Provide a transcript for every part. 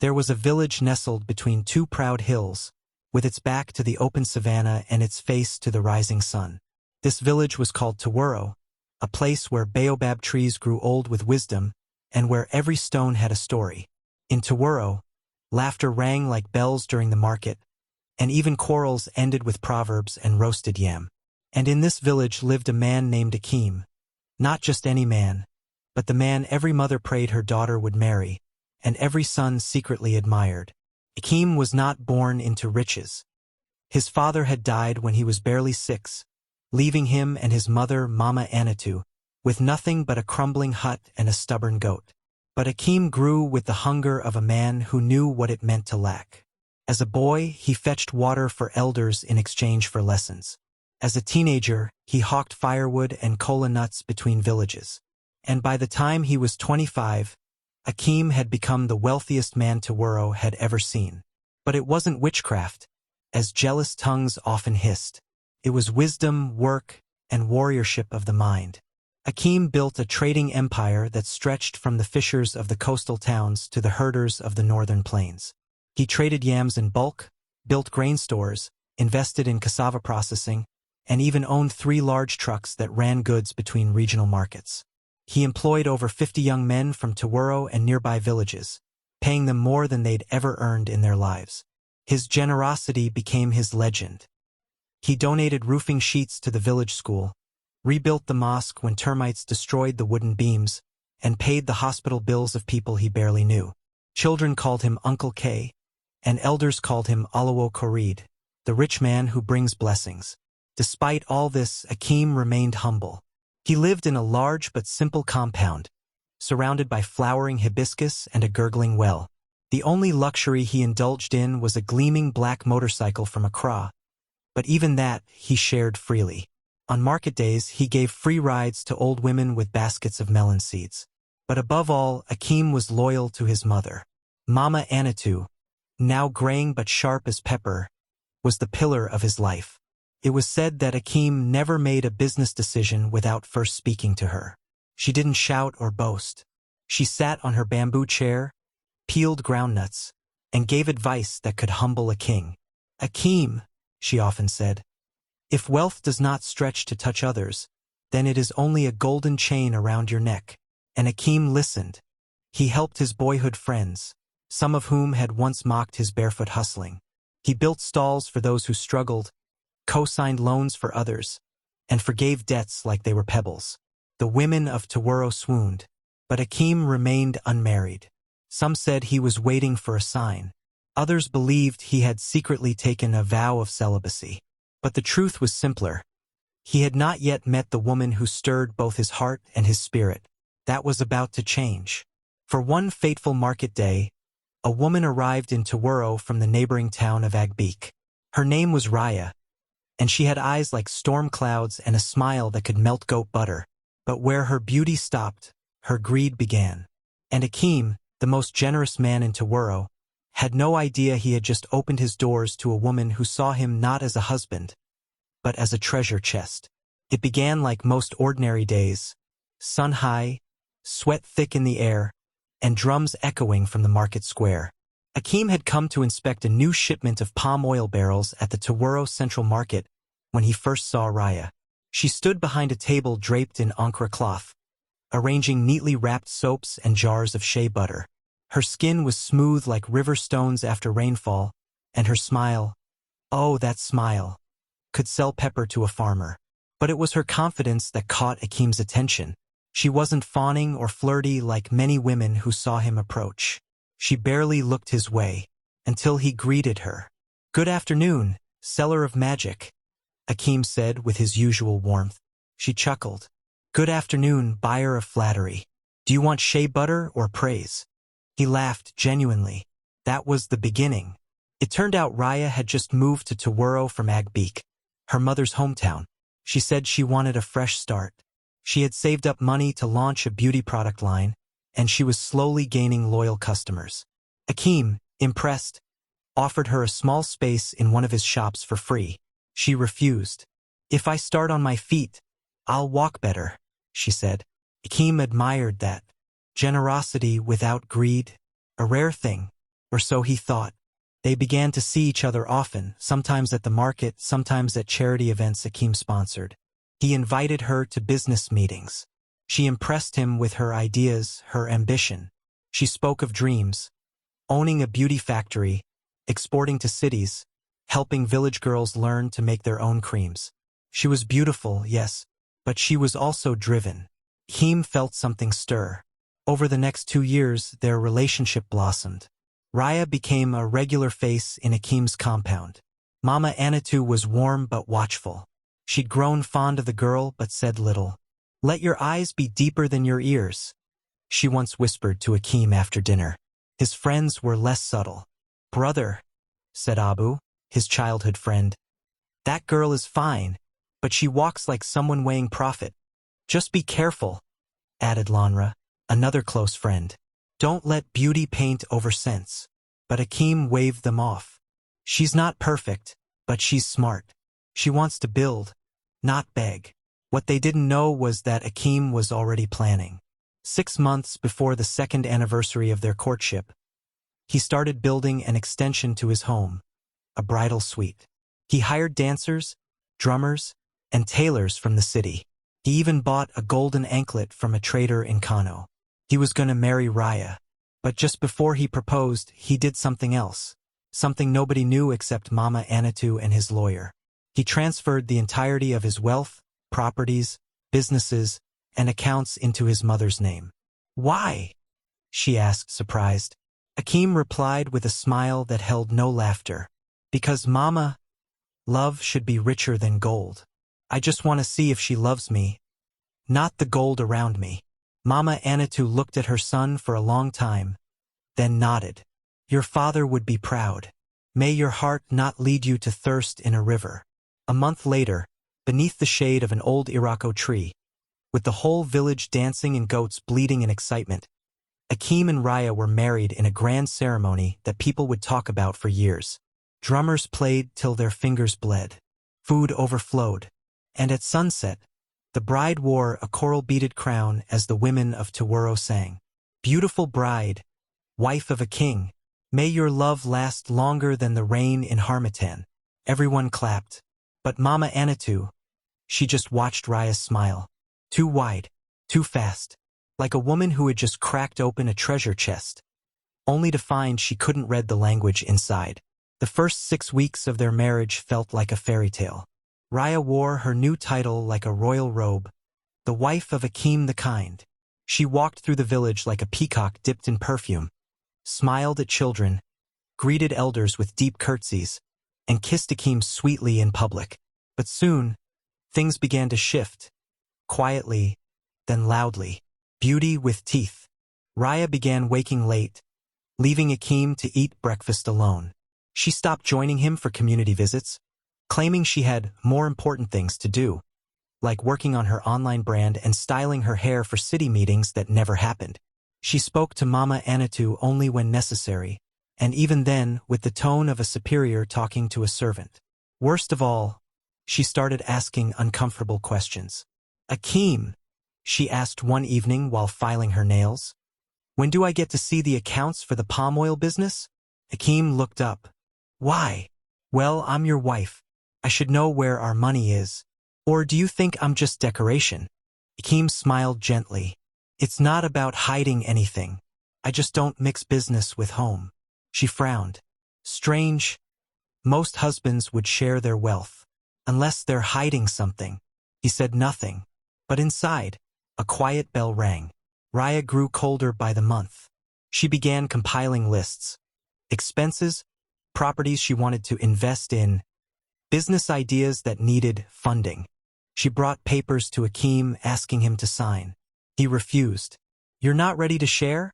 There was a village nestled between two proud hills, with its back to the open savanna and its face to the rising sun. This village was called Turro, a place where baobab trees grew old with wisdom, and where every stone had a story. In Turro, laughter rang like bells during the market, and even quarrels ended with proverbs and roasted yam. And in this village lived a man named Akim, not just any man, but the man every mother prayed her daughter would marry, and every son secretly admired. Akim was not born into riches. His father had died when he was barely 6, leaving him and his mother, Mama Anatu, with nothing but a crumbling hut and a stubborn goat. But Akim grew with the hunger of a man who knew what it meant to lack. As a boy, he fetched water for elders in exchange for lessons. As a teenager, he hawked firewood and kola nuts between villages. And by the time he was 25, Akim had become the wealthiest man Turro had ever seen. But it wasn't witchcraft, as jealous tongues often hissed. It was wisdom, work, and warriorship of the mind. Akim built a trading empire that stretched from the fishers of the coastal towns to the herders of the northern plains. He traded yams in bulk, built grain stores, invested in cassava processing, and even owned 3 large trucks that ran goods between regional markets. He employed over 50 young men from Turro and nearby villages, paying them more than they'd ever earned in their lives. His generosity became his legend. He donated roofing sheets to the village school, rebuilt the mosque when termites destroyed the wooden beams, and paid the hospital bills of people he barely knew. Children called him Uncle K, and elders called him Alawo Korid, the rich man who brings blessings. Despite all this, Akim remained humble. He lived in a large but simple compound, surrounded by flowering hibiscus and a gurgling well. The only luxury he indulged in was a gleaming black motorcycle from Accra, but even that he shared freely. On market days, he gave free rides to old women with baskets of melon seeds. But above all, Akim was loyal to his mother. Mama Anatu, now graying but sharp as pepper, was the pillar of his life. It was said that Akim never made a business decision without first speaking to her. She didn't shout or boast. She sat on her bamboo chair, peeled groundnuts, and gave advice that could humble a king. "Akim," she often said, "if wealth does not stretch to touch others, then it is only a golden chain around your neck." And Akim listened. He helped his boyhood friends, some of whom had once mocked his barefoot hustling. He built stalls for those who struggled, co-signed loans for others, and forgave debts like they were pebbles. The women of Turro swooned, but Akim remained unmarried. Some said he was waiting for a sign. Others believed he had secretly taken a vow of celibacy. But the truth was simpler. He had not yet met the woman who stirred both his heart and his spirit. That was about to change. For one fateful market day, a woman arrived in Turro from the neighboring town of Agbik. Her name was Raya, and she had eyes like storm clouds and a smile that could melt goat butter. But where her beauty stopped, her greed began. And Akim, the most generous man in Turro, had no idea he had just opened his doors to a woman who saw him not as a husband, but as a treasure chest. It began like most ordinary days, sun high, sweat thick in the air, and drums echoing from the market square. Akim had come to inspect a new shipment of palm oil barrels at the Turro Central Market when he first saw Raya. She stood behind a table draped in Ankara cloth, arranging neatly wrapped soaps and jars of shea butter. Her skin was smooth like river stones after rainfall, and her smile, oh, that smile, could sell pepper to a farmer. But it was her confidence that caught Akim's attention. She wasn't fawning or flirty like many women who saw him approach. She barely looked his way, until he greeted her. "Good afternoon, seller of magic," Akim said with his usual warmth. She chuckled. "Good afternoon, buyer of flattery. Do you want shea butter or praise?" He laughed genuinely. That was the beginning. It turned out Raya had just moved to Turro from Agbik, her mother's hometown. She said she wanted a fresh start. She had saved up money to launch a beauty product line, and she was slowly gaining loyal customers. Akim, impressed, offered her a small space in one of his shops for free. She refused. "If I start on my feet, I'll walk better," she said. Akim admired that. Generosity without greed, a rare thing. or so he thought. They began to see each other often, sometimes at the market, sometimes at charity events Akim sponsored. He invited her to business meetings. She impressed him with her ideas, her ambition. She spoke of dreams, owning a beauty factory, exporting to cities, helping village girls learn to make their own creams. She was beautiful, yes, but she was also driven. Akim felt something stir. Over the next 2 years, their relationship blossomed. Raya became a regular face in Akim's compound. Mama Anatu was warm but watchful. She'd grown fond of the girl but said little. "Let your eyes be deeper than your ears," she once whispered to Akim after dinner. His friends were less subtle. "Brother," said Abu, his childhood friend, "that girl is fine, but she walks like someone weighing profit." "Just be careful," added Lanra, another close friend. "Don't let beauty paint over sense." But Akim waved them off. "She's not perfect, but she's smart. She wants to build, not beg." What they didn't know was that Akim was already planning. 6 months before the second anniversary of their courtship, he started building an extension to his home, a bridal suite. He hired dancers, drummers, and tailors from the city. He even bought a golden anklet from a trader in Kano. He was going to marry Raya. But just before he proposed, he did something else. Something nobody knew except Mama Anatu and his lawyer. He transferred the entirety of his wealth, properties, businesses, and accounts into his mother's name. "Why?" she asked, surprised. Akim replied with a smile that held no laughter. "Because Mama, love should be richer than gold. I just want to see if she loves me, not the gold around me." Mama Anatu looked at her son for a long time, then nodded. "Your father would be proud. May your heart not lead you to thirst in a river." A month later, beneath the shade of an old Irako tree, with the whole village dancing and goats bleating in excitement, Akim and Raya were married in a grand ceremony that people would talk about for years. Drummers played till their fingers bled. Food overflowed. And at sunset, the bride wore a coral-beaded crown as the women of Turro sang. "Beautiful bride, wife of a king, may your love last longer than the rain in Harmattan." Everyone clapped. But Mama Anatu, she just watched Raya smile. Too wide, too fast, like a woman who had just cracked open a treasure chest, only to find she couldn't read the language inside. The first 6 weeks of their marriage felt like a fairy tale. Raya wore her new title like a royal robe, the wife of Akim the Kind. She walked through the village like a peacock dipped in perfume, smiled at children, greeted elders with deep curtsies, and kissed Akim sweetly in public. But soon, things began to shift, quietly, then loudly. Beauty with teeth. Raya began waking late, leaving Akim to eat breakfast alone. She stopped joining him for community visits, claiming she had more important things to do, like working on her online brand and styling her hair for city meetings that never happened. She spoke to Mama Anatu only when necessary, and even then with the tone of a superior talking to a servant. Worst of all, she started asking uncomfortable questions. "Akim," she asked one evening while filing her nails, "when do I get to see the accounts for the palm oil business?" Akim looked up. "Why?" "Well, I'm your wife. I should know where our money is. Or do you think I'm just decoration?" Akim smiled gently. "It's not about hiding anything. I just don't mix business with home." She frowned. Strange. Most husbands would share their wealth, unless they're hiding something. He said nothing. But inside, a quiet bell rang. Raya grew colder by the month. She began compiling lists. Expenses, properties she wanted to invest in, business ideas that needed funding. She brought papers to Akim asking him to sign. He refused. "You're not ready to share?"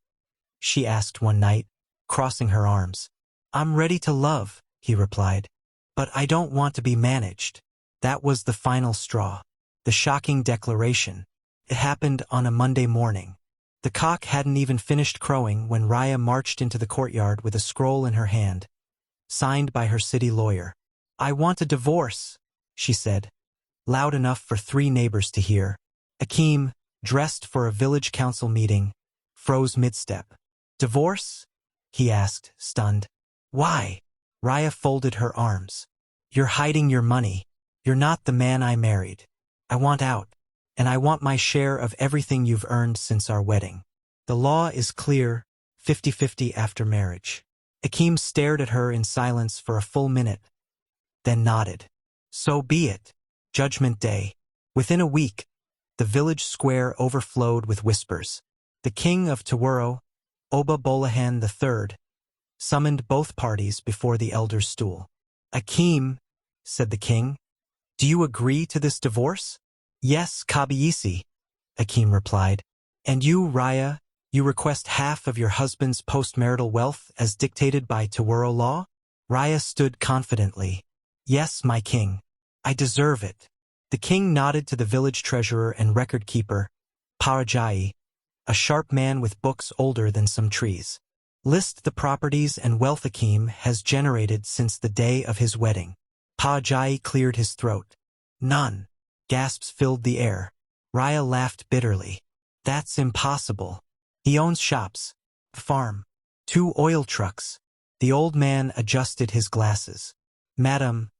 she asked one night, crossing her arms. "I'm ready to love," he replied. "But I don't want to be managed." That was the final straw. The shocking declaration. It happened on a Monday morning. The cock hadn't even finished crowing when Raya marched into the courtyard with a scroll in her hand, signed by her city lawyer. "I want a divorce," she said, loud enough for 3 neighbors to hear. Akim, dressed for a village council meeting, froze mid-step. "Divorce?" he asked, stunned. Why? Raya folded her arms. You're hiding your money. You're not the man I married. I want out. And I want my share of everything you've earned since our wedding. The law is clear, 50-50 after marriage. Akim stared at her in silence for a full minute, then nodded. So be it. Judgment Day. Within a week, the village square overflowed with whispers. The king of Turro, Oba Bolahan III, summoned both parties before the elder's stool. Akim, said the king, do you agree to this divorce? Yes, Kabiisi, Akim replied. And you, Raya, you request half of your husband's postmarital wealth as dictated by Turro law? Raya stood confidently. Yes, my king. I deserve it. The king nodded to the village treasurer and record keeper, Parajai, a sharp man with books older than some trees. List the properties and wealth Akim has generated since the day of his wedding. Parajai cleared his throat. None. Gasps filled the air. Raya laughed bitterly. That's impossible. He owns shops, a farm, 2 oil trucks. The old man adjusted his glasses. Madam,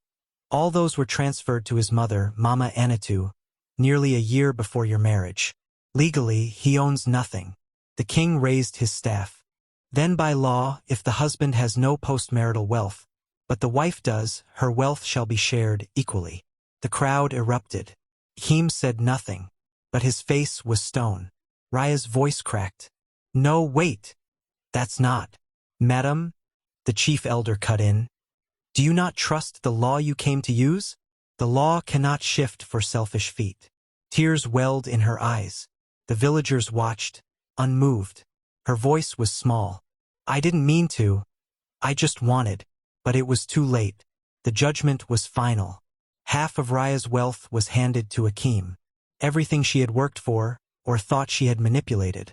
all those were transferred to his mother, Mama Anatu, nearly a year before your marriage. Legally, he owns nothing. The king raised his staff. Then by law, if the husband has no postmarital wealth, but the wife does, her wealth shall be shared equally. The crowd erupted. Akim said nothing, but his face was stone. Raya's voice cracked. No, wait. That's not. Madam, the chief elder cut in. Do you not trust the law you came to use? The law cannot shift for selfish feet. Tears welled in her eyes. The villagers watched, unmoved. Her voice was small. I didn't mean to. I just wanted. But it was too late. The judgment was final. Half of Raya's wealth was handed to Akim. Everything she had worked for, or thought she had manipulated,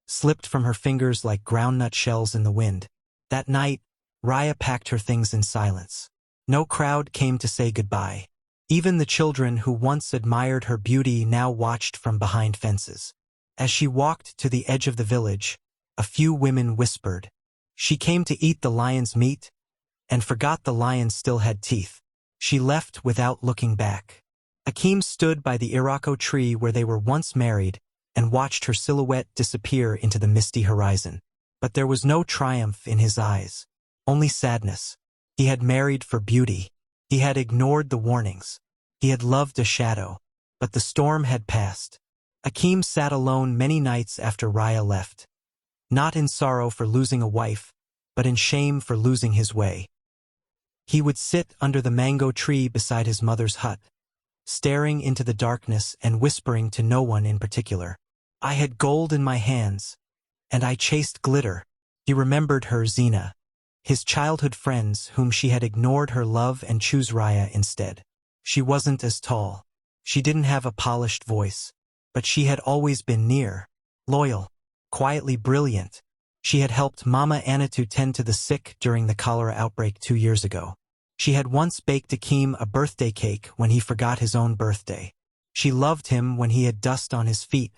slipped from her fingers like groundnut shells in the wind. That night, Raya packed her things in silence. No crowd came to say goodbye. Even the children who once admired her beauty now watched from behind fences. As she walked to the edge of the village, a few women whispered. She came to eat the lion's meat, and forgot the lion still had teeth. She left without looking back. Akim stood by the Irako tree where they were once married and watched her silhouette disappear into the misty horizon. But there was no triumph in his eyes, only sadness. He had married for beauty. He had ignored the warnings. He had loved a shadow, but the storm had passed. Akim sat alone many nights after Raya left, not in sorrow for losing a wife, but in shame for losing his way. He would sit under the mango tree beside his mother's hut, staring into the darkness and whispering to no one in particular. I had gold in my hands, and I chased glitter. He remembered her Zina, his childhood friends whom she had ignored her love and choose Raya instead. She wasn't as tall. She didn't have a polished voice, but she had always been near, loyal, quietly brilliant. She had helped Mama Anatu tend to the sick during the cholera outbreak 2 years ago. She had once baked Akim a birthday cake when he forgot his own birthday. She loved him when he had dust on his feet,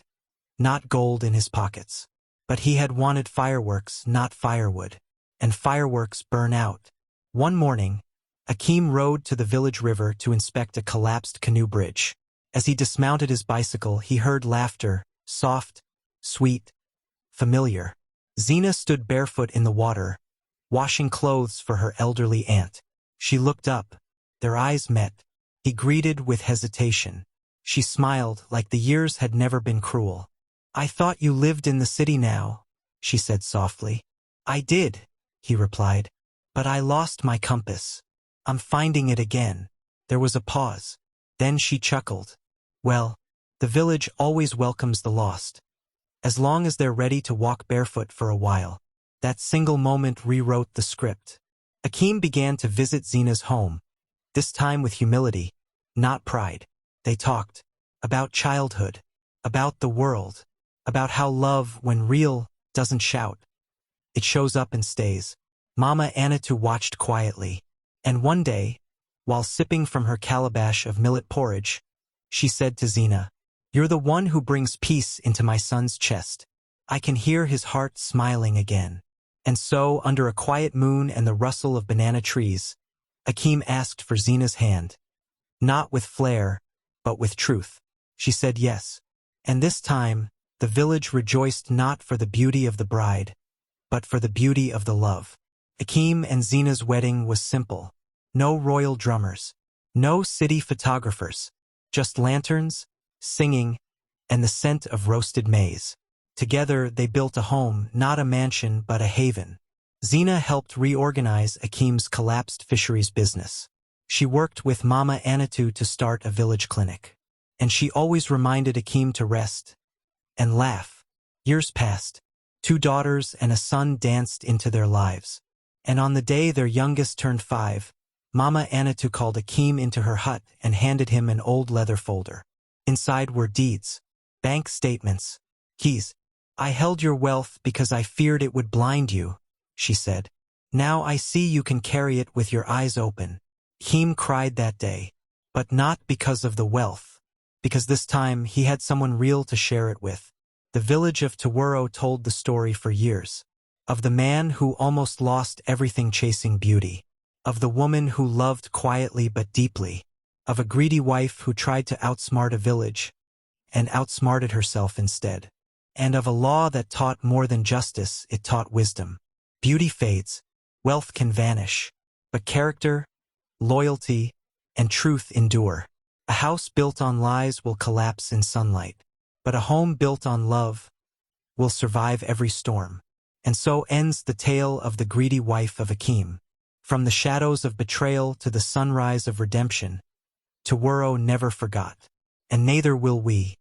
not gold in his pockets. But he had wanted fireworks, not firewood, and fireworks burn out. One morning, Akim rode to the village river to inspect a collapsed canoe bridge. As he dismounted his bicycle, he heard laughter, soft, sweet, familiar. Zina stood barefoot in the water, washing clothes for her elderly aunt. She looked up. Their eyes met. He greeted with hesitation. She smiled like the years had never been cruel. I thought you lived in the city now, she said softly. I did, he replied. But I lost my compass. I'm finding it again. There was a pause. Then she chuckled. Well, the village always welcomes the lost, as long as they're ready to walk barefoot for a while. That single moment rewrote the script. Akim began to visit Zina's home, this time with humility, not pride. They talked about childhood, about the world, about how love, when real, doesn't shout. It shows up and stays. Mama Anatu watched quietly, and one day, while sipping from her calabash of millet porridge, she said to Zina, You're the one who brings peace into my son's chest. I can hear his heart smiling again. And so, under a quiet moon and the rustle of banana trees, Akim asked for Zina's hand. Not with flair, but with truth. She said yes. And this time, the village rejoiced not for the beauty of the bride, but for the beauty of the love. Akim and Zina's wedding was simple. No royal drummers. No city photographers. Just lanterns, singing, and the scent of roasted maize. Together they built a home, not a mansion but a haven. Zina helped reorganize Akim's collapsed fisheries business. She worked with Mama Anatu to start a village clinic. And she always reminded Akim to rest and laugh. Years passed. 2 daughters and a son danced into their lives. And on the day their youngest turned 5, Mama Anatu called Akim into her hut and handed him an old leather folder. Inside were deeds, bank statements, keys. I held your wealth because I feared it would blind you, she said. Now I see you can carry it with your eyes open. Akim cried that day, but not because of the wealth, because this time he had someone real to share it with. The village of Turro told the story for years, of the man who almost lost everything chasing beauty, of the woman who loved quietly but deeply, of a greedy wife who tried to outsmart a village and outsmarted herself instead, and of a law that taught more than justice, it taught wisdom. Beauty fades, wealth can vanish, but character, loyalty, and truth endure. A house built on lies will collapse in sunlight, but a home built on love will survive every storm. And so ends the tale of the greedy wife of Akim. From the shadows of betrayal to the sunrise of redemption, Turro never forgot, and neither will we.